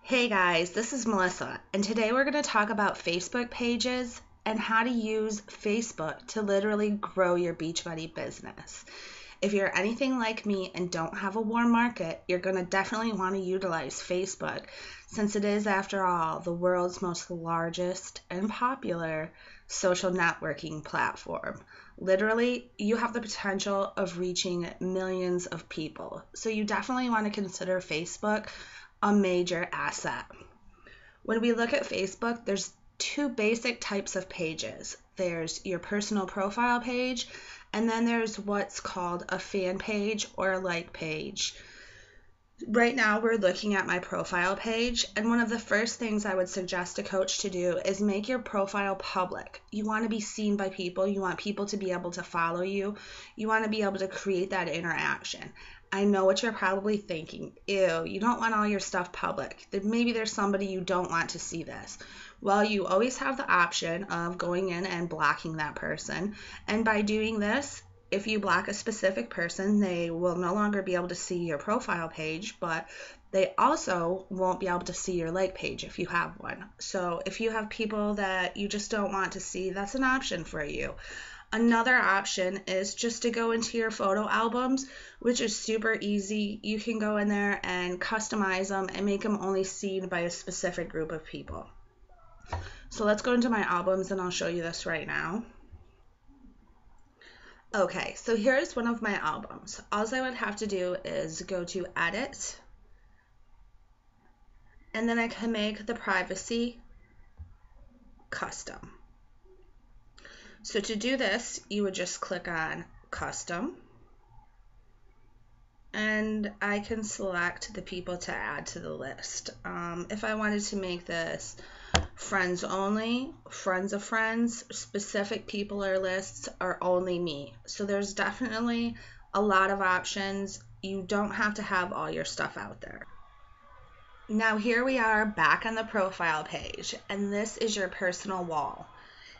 Hey guys, this is Melissa, and today we're going to talk about Facebook pages and how to use Facebook to literally grow your Beachbody business. If you're anything like me and don't have a warm market, you're going to definitely want to utilize Facebook since it is, after all, the world's most largest and popular social networking platform. Literally, you have the potential of reaching millions of people, so you definitely want to consider Facebook a major asset. When we look at Facebook, there's two basic types of pages. There's your personal profile page, and then there's what's called a fan page or a like page. Right now, we're looking at my profile page, and one of the first things I would suggest a coach to do is make your profile public. You want to be seen by people. You want people to be able to follow you. You want to be able to create that interaction. I know what you're probably thinking. Ew, you don't want all your stuff public. Maybe there's somebody you don't want to see this. Well, you always have the option of going in and blocking that person. And by doing this, if you block a specific person, they will no longer be able to see your profile page, but they also won't be able to see your like page if you have one. So if you have people that you just don't want to see, that's an option for you. Another option is just to go into your photo albums, which is super easy. You can go in there and customize them and make them only seen by a specific group of people. So let's go into my albums and I'll show you this right now. Okay, so here's one of my albums. All I would have to do is go to Edit, and then I can make the privacy custom. So to do this, you would just click on Custom, and I can select the people to add to the list. If I wanted to make this friends only, friends of friends, specific people or lists, or only me. So there's definitely a lot of options. You don't have to have all your stuff out there. Now here we are back on the profile page, and this is your personal wall.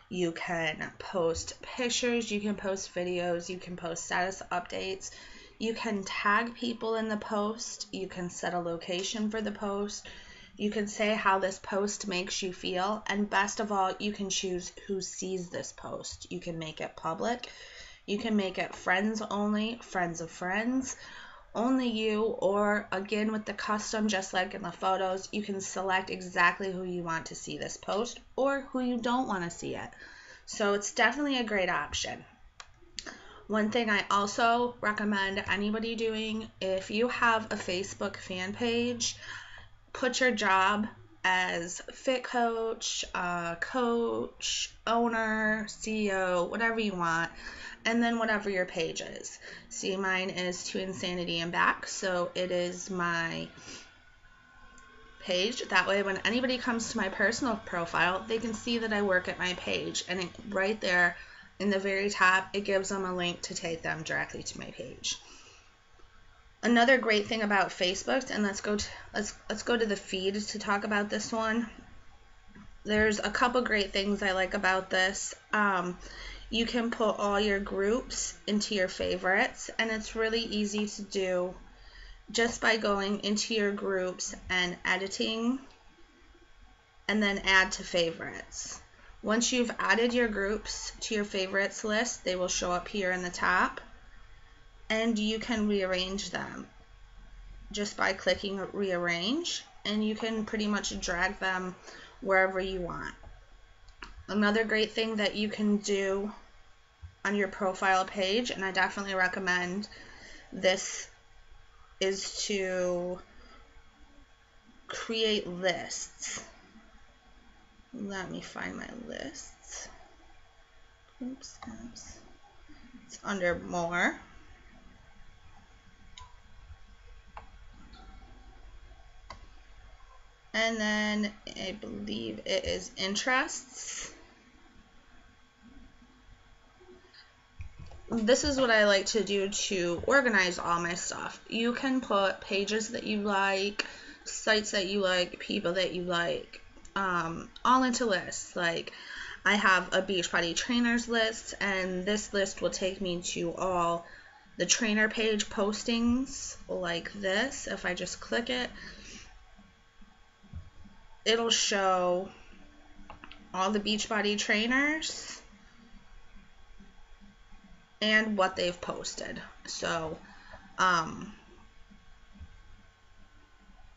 You can post pictures, you can post videos, you can post status updates, you can tag people in the post, you can set a location for the post, you can say how this post makes you feel, and best of all, you can choose who sees this post. You can make it public, you can make it friends only, friends of friends, only you, or again with the custom, just like in the photos, you can select exactly who you want to see this post or who you don't want to see it. So it's definitely a great option. One thing I also recommend anybody doing, if you have a Facebook fan page, put your job as fit coach, coach, owner, CEO, whatever you want, and then whatever your page is. See, mine is To Insanity and Back, so it is my page. That way, when anybody comes to my personal profile, they can see that I work at my page, and right there in the very top, it gives them a link to take them directly to my page. Another great thing about Facebook, and let's go to the feed to talk about this one. There's a couple great things I like about this. You can put all your groups into your favorites, and it's really easy to do just by going into your groups and editing and then add to favorites. Once you've added your groups to your favorites list, they will show up here in the top, and you can rearrange them just by clicking rearrange, and you can pretty much drag them wherever you want. Another great thing that you can do on your profile page, and I definitely recommend this, is to create lists. Let me find my lists. Oops. It's under more. And then I believe it is interests. This is what I like to do to organize all my stuff. You can put pages that you like, sites that you like, people that you like, all into lists. Like, I have a Beachbody trainers list, and this list will take me to all the trainer page postings like this. If I just click it, it'll show all the Beachbody trainers and what they've posted. So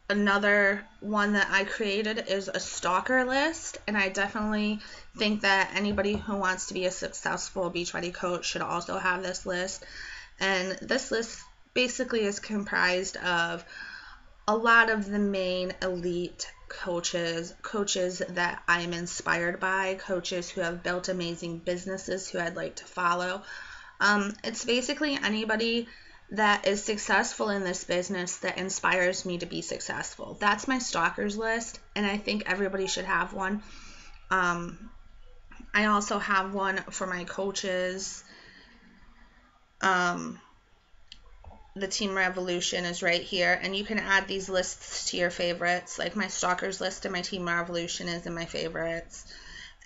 another one that I created is a stalker list, and I definitely think that anybody who wants to be a successful Beachbody coach should also have this list. And this list basically is comprised of a lot of the main elite coaches that I am inspired by, coaches who have built amazing businesses who I'd like to follow. It's basically anybody that is successful in this business that inspires me to be successful. That's my stalkers list, and I think everybody should have one. I also have one for my coaches. The Team Revolution is right here, and you can add these lists to your favorites. Like my stalkers list and my Team Revolution is in my favorites.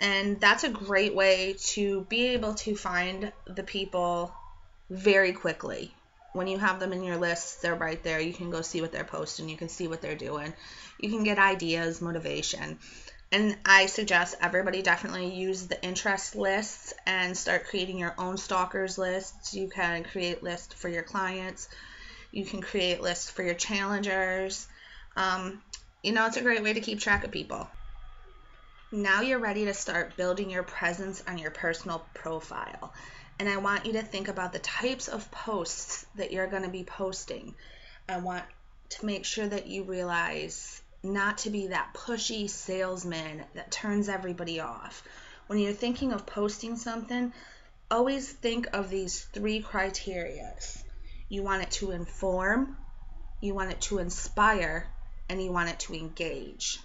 And that's a great way to be able to find the people very quickly. When you have them in your lists, they're right there. You can go see what they're posting. You can see what they're doing. You can get ideas, motivation. And I suggest everybody definitely use the interest lists and start creating your own stalkers lists. You can create lists for your clients. You can create lists for your challengers. It's a great way to keep track of people. Now you're ready to start building your presence on your personal profile. And I want you to think about the types of posts that you're going to be posting. I want to make sure that you realize not to be that pushy salesman that turns everybody off. When you're thinking of posting something, always think of these 3 criteria. You want it to inform, you want it to inspire, and you want it to engage.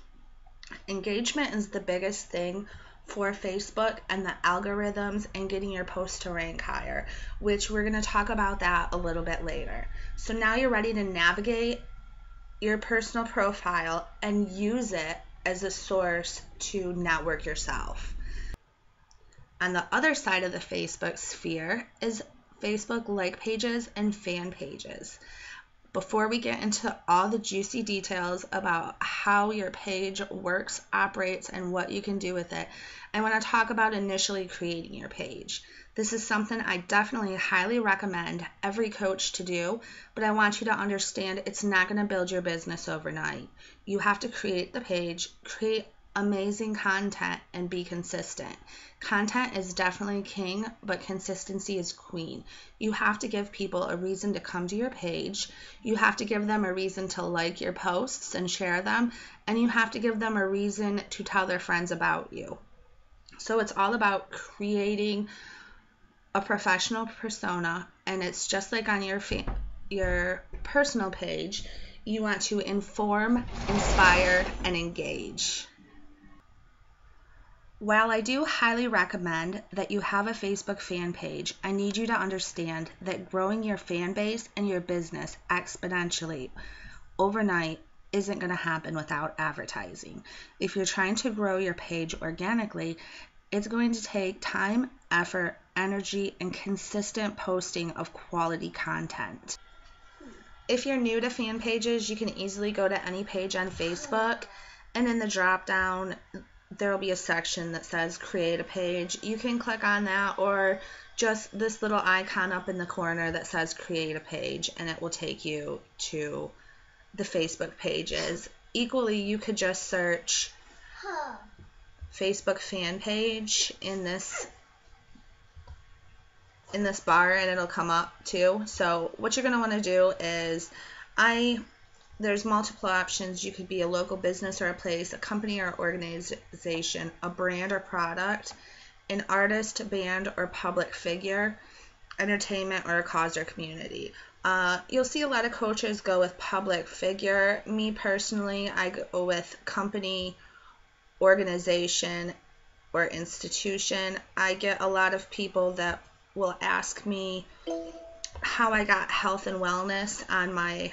Engagement is the biggest thing for Facebook and the algorithms and getting your posts to rank higher, which we're going to talk about that a little bit later. So now you're ready to navigate your personal profile and use it as a source to network yourself. On the other side of the Facebook sphere is Facebook like pages and fan pages. Before we get into all the juicy details about how your page works, operates, and what you can do with it, I want to talk about initially creating your page. This is something I definitely highly recommend every coach to do, but I want you to understand it's not going to build your business overnight. You have to create the page, create amazing content, and be consistent. Content is definitely king, but consistency is queen. You have to give people a reason to come to your page. You have to give them a reason to like your posts and share them, and you have to give them a reason to tell their friends about you. So it's all about creating a professional persona, and it's just like on your personal page. You want to inform, inspire, and engage. While I do highly recommend that you have a Facebook fan page, I need you to understand that growing your fan base and your business exponentially overnight isn't going to happen without advertising. If you're trying to grow your page organically, it's going to take time, effort, energy, and consistent posting of quality content. If you're new to fan pages, you can easily go to any page on Facebook, and in the drop down there will be a section that says create a page. You can click on that, or just this little icon up in the corner that says create a page, and it will take you to the Facebook pages. Equally, you could just search Facebook fan page in this bar, and it'll come up too. So what you're going to want to do is there's multiple options. You could be a local business or a place, a company or organization, a brand or product, an artist, band, or public figure, entertainment, or a cause or community. You'll see a lot of coaches go with public figure. Me personally, I go with company, organization, or institution. I get a lot of people that will ask me how I got health and wellness on my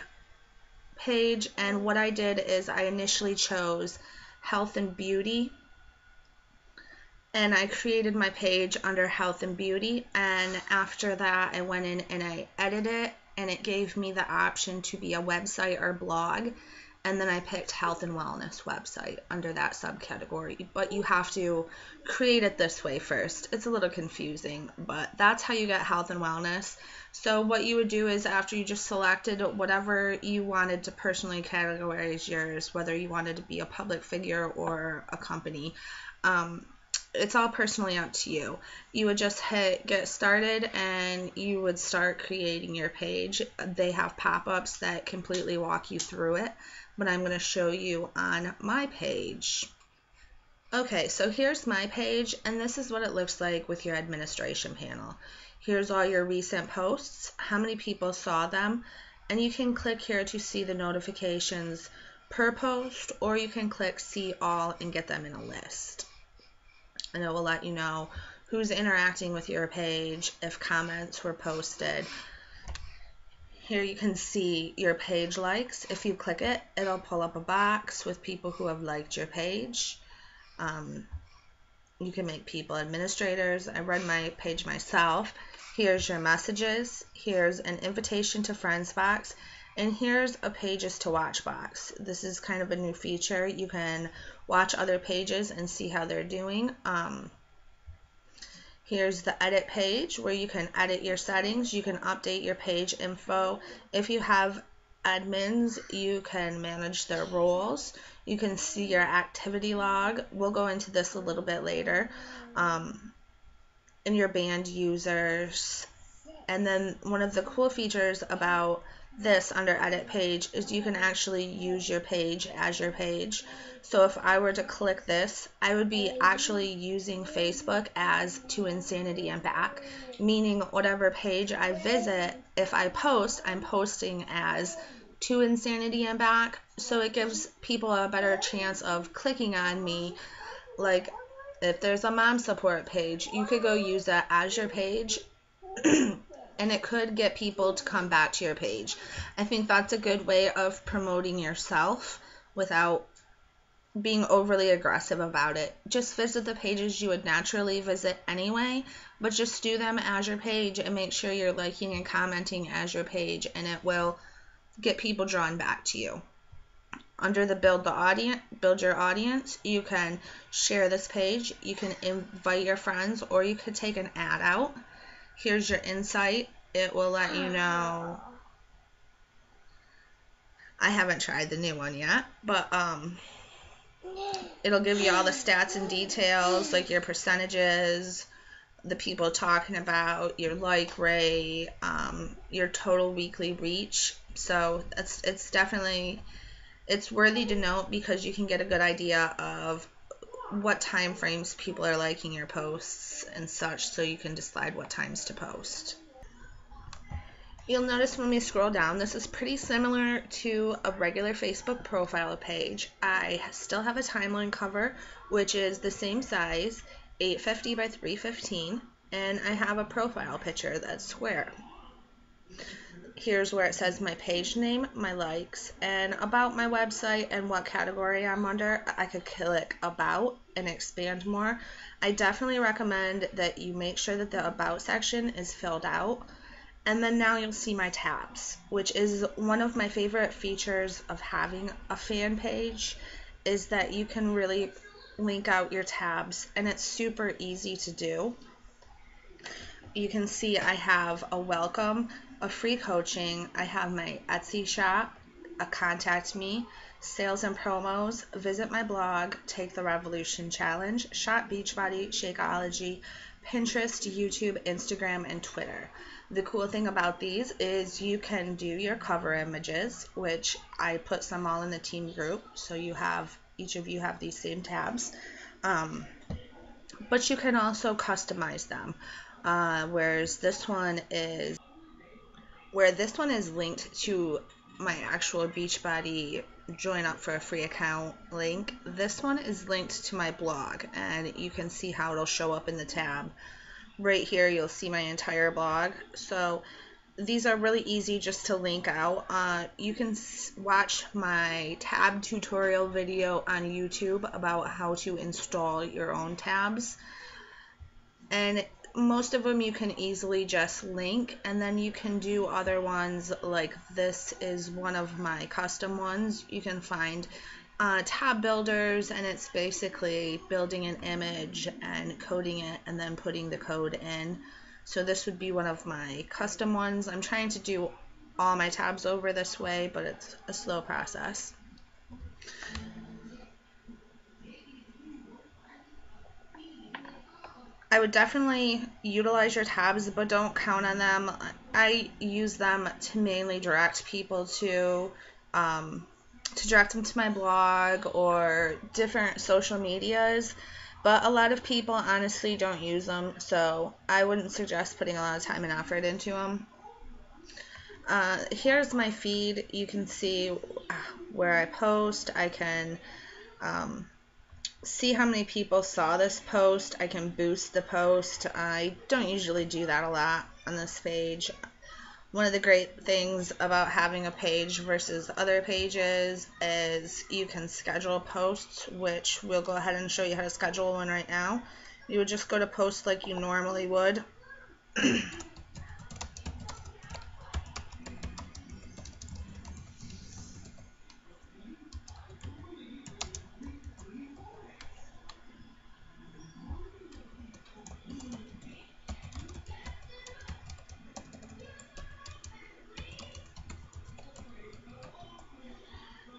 page, and what I did is I initially chose health and beauty, and I created my page under health and beauty, and after that I went in and I edited it, and it gave me the option to be a website or blog, and then I picked health and wellness website under that subcategory. But you have to create it this way first. It's a little confusing, but that's how you get health and wellness. So what you would do is after you just selected whatever you wanted to personally categorize yours, whether you wanted to be a public figure or a company, it's all personally up to you. You would just hit get started and you would start creating your page. They have pop-ups that completely walk you through it, but I'm going to show you on my page. Okay, so here's my page, and this is what it looks like with your administration panel. Here's all your recent posts, how many people saw them, and you can click here to see the notifications per post, or you can click see all and get them in a list. And it will let you know who's interacting with your page, if comments were posted. Here you can see your page likes. If you click it, it'll pull up a box with people who have liked your page. You can make people administrators. I run my page myself. Here's your messages. Here's an invitation to friends box. And here's a pages to watch box. This is kind of a new feature. You can watch other pages and see how they're doing. Here's the edit page where you can edit your settings. You can update your page info. If you have admins, you can manage their roles. You can see your activity log. We'll go into this a little bit later. And your banned users. And then one of the cool features about this under edit page is you can actually use your page as your page. So if I were to click this, I would be actually using Facebook as To Insanity and Back, meaning whatever page I visit, if I post, I'm posting as To Insanity and Back. So it gives people a better chance of clicking on me. Like if there's a mom support page, you could go use that as your page. And it could get people to come back to your page. I think that's a good way of promoting yourself without being overly aggressive about it. Just visit the pages you would naturally visit anyway, but just do them as your page and make sure you're liking and commenting as your page, and it will get people drawn back to you. Under the build your audience, you can share this page, you can invite your friends, or you could take an ad out. Here's your insight. It will let you know. I haven't tried the new one yet, but it'll give you all the stats and details, like your percentages, the people talking about, your like rate, your total weekly reach. So it's worthy to note because you can get a good idea of what time frames people are liking your posts and such, so you can decide what times to post. You'll notice when we scroll down, this is pretty similar to a regular Facebook profile page. I still have a timeline cover, which is the same size, 850 by 315, and I have a profile picture that's square. Here's where it says my page name, my likes, and about my website and what category I'm under. I could click about and expand more. I definitely recommend that you make sure that the about section is filled out. And then now you'll see my tabs, which is one of my favorite features of having a fan page, is that you can really link out your tabs, and it's super easy to do. You can see I have a welcome, a free coaching, I have my Etsy shop, a contact me, sales and promos, visit my blog, take the revolution challenge, shop Beachbody, Shakeology, Pinterest, YouTube, Instagram, and Twitter. The cool thing about these is you can do your cover images, which I put some all in the team group, so each of you have these same tabs. But you can also customize them. Whereas this one is linked to my actual Beachbody join up for a free account link. This one is linked to my blog, and you can see how it'll show up in the tab. Right here you'll see my entire blog. So these are really easy just to link out. You can watch my tab tutorial video on YouTube about how to install your own tabs. And most of them you can easily just link, and then you can do other ones. Like this is one of my custom ones. You can find tab builders, and it's basically building an image and coding it and then putting the code in. So this would be one of my custom ones. I'm trying to do all my tabs over this way, but it's a slow process. I would definitely utilize your tabs, but don't count on them. I use them to mainly direct people to direct them to my blog or different social medias. But a lot of people honestly don't use them, so I wouldn't suggest putting a lot of time and effort into them. Here's my feed. You can see where I post. I can see how many people saw this post. I can boost the post. I don't usually do that a lot on this page. One of the great things about having a page versus other pages is you can schedule posts, which we'll go ahead and show you how to schedule one right now. You would just go to post like you normally would.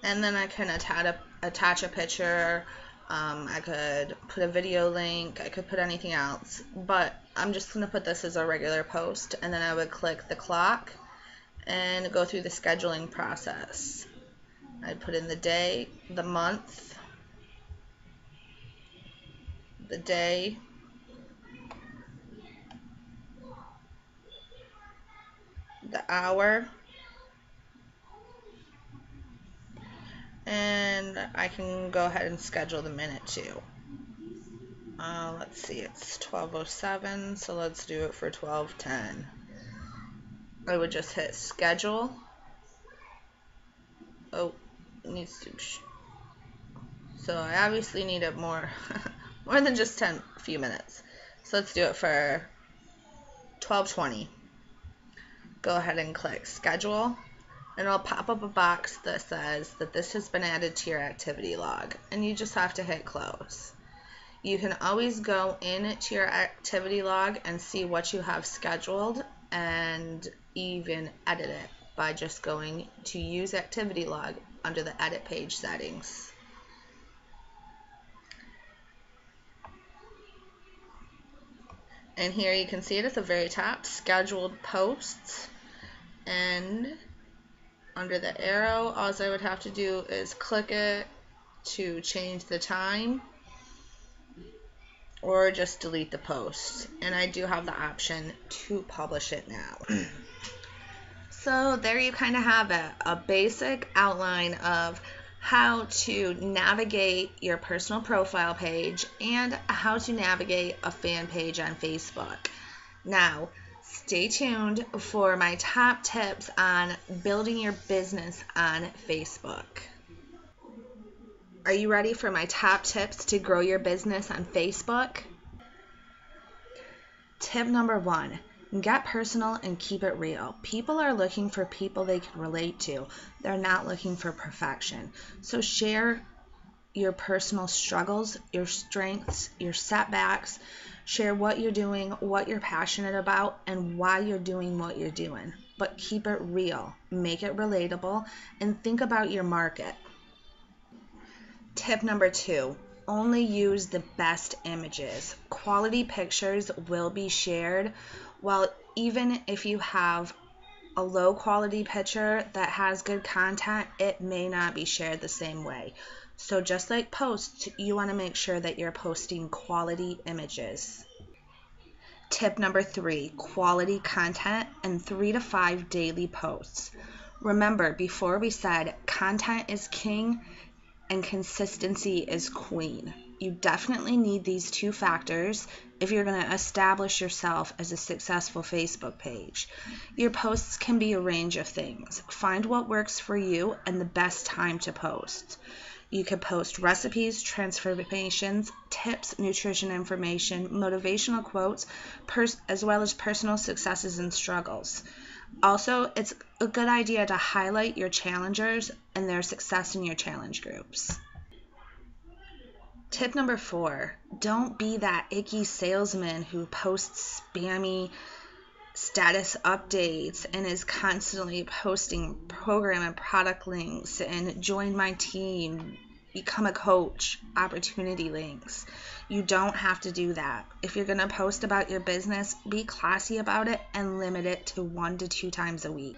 And then I can attach a picture. I could put a video link. I could put anything else. But I'm just going to put this as a regular post. And then I would click the clock and go through the scheduling process. I'd put in the day, the month, the day, the hour, and I can go ahead and schedule the minute too. Let's see, it's 12:07, so let's do it for 12:10. I would just hit schedule. Oh, it needs to. So I obviously need it more than just a few minutes. So let's do it for 12:20. Go ahead and click schedule, and it'll pop up a box that says that this has been added to your activity log, and you just have to hit close. You can always go into your activity log and see what you have scheduled and even edit it by just going to use activity log under the edit page settings. And here you can see it at the very top, scheduled posts, and under the arrow, all I would have to do is click it to change the time or just delete the post. And I do have the option to publish it now. So there you kind of have it, a basic outline of how to navigate your personal profile page and how to navigate a fan page on Facebook. Now, stay tuned for my top tips on building your business on Facebook. Are you ready for my top tips to grow your business on Facebook? Tip number 1, get personal and keep it real. People are looking for people they can relate to. They're not looking for perfection. So share your personal struggles, your strengths, your setbacks. Share what you're doing, what you're passionate about, and why you're doing what you're doing. But keep it real, make it relatable, and think about your market. Tip number 2, only use the best images. Quality pictures will be shared, while even if you have a low quality picture that has good content, it may not be shared the same way. So just like posts, you want to make sure that you're posting quality images. Tip number 3, quality content and 3 to 5 daily posts. Remember, before we said content is king and consistency is queen. You definitely need these 2 factors if you're going to establish yourself as a successful Facebook page. Your posts can be a range of things. Find what works for you and the best time to post. You could post recipes, transformations, tips, nutrition information, motivational quotes, as well as personal successes and struggles. Also, it's a good idea to highlight your challengers and their success in your challenge groups. Tip number 4, don't be that icky salesman who posts spammy status updates and is constantly posting program and product links and join my team, become a coach, opportunity links. You don't have to do that. If you're going to post about your business, be classy about it and limit it to 1 to 2 times a week.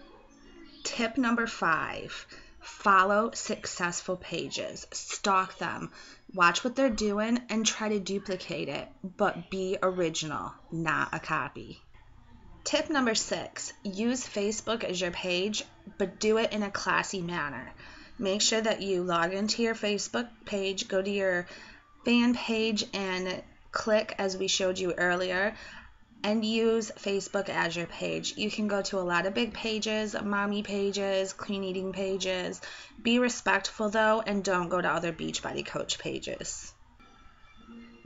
Tip number 5, follow successful pages. Stalk them. Watch what they're doing and try to duplicate it, but be original, not a copy. Tip number 6, use Facebook as your page, but do it in a classy manner. Make sure that you log into your Facebook page, go to your fan page and click, as we showed you earlier, and use Facebook as your page. You can go to a lot of big pages, mommy pages, clean eating pages. Be respectful though, and don't go to other Beachbody Coach pages.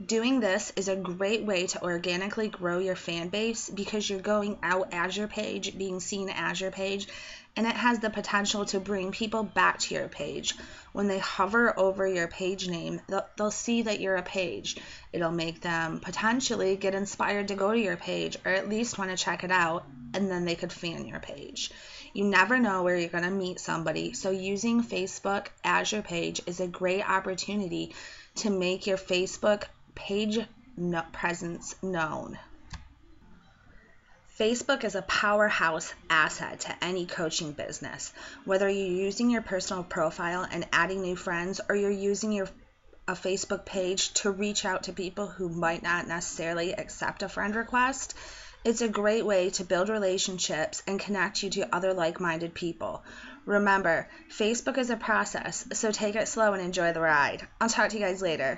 Doing this is a great way to organically grow your fan base because you're going out as your page, being seen as your page, and it has the potential to bring people back to your page. When they hover over your page name, they'll see that you're a page. It'll make them potentially get inspired to go to your page or at least want to check it out, and then they could fan your page. You never know where you're going to meet somebody, so using Facebook as your page is a great opportunity to make your Facebook page presence known. Facebook is a powerhouse asset to any coaching business. Whether you're using your personal profile and adding new friends, or you're using a Facebook page to reach out to people who might not necessarily accept a friend request, it's a great way to build relationships and connect you to other like-minded people. Remember, Facebook is a process, so take it slow and enjoy the ride. I'll talk to you guys later.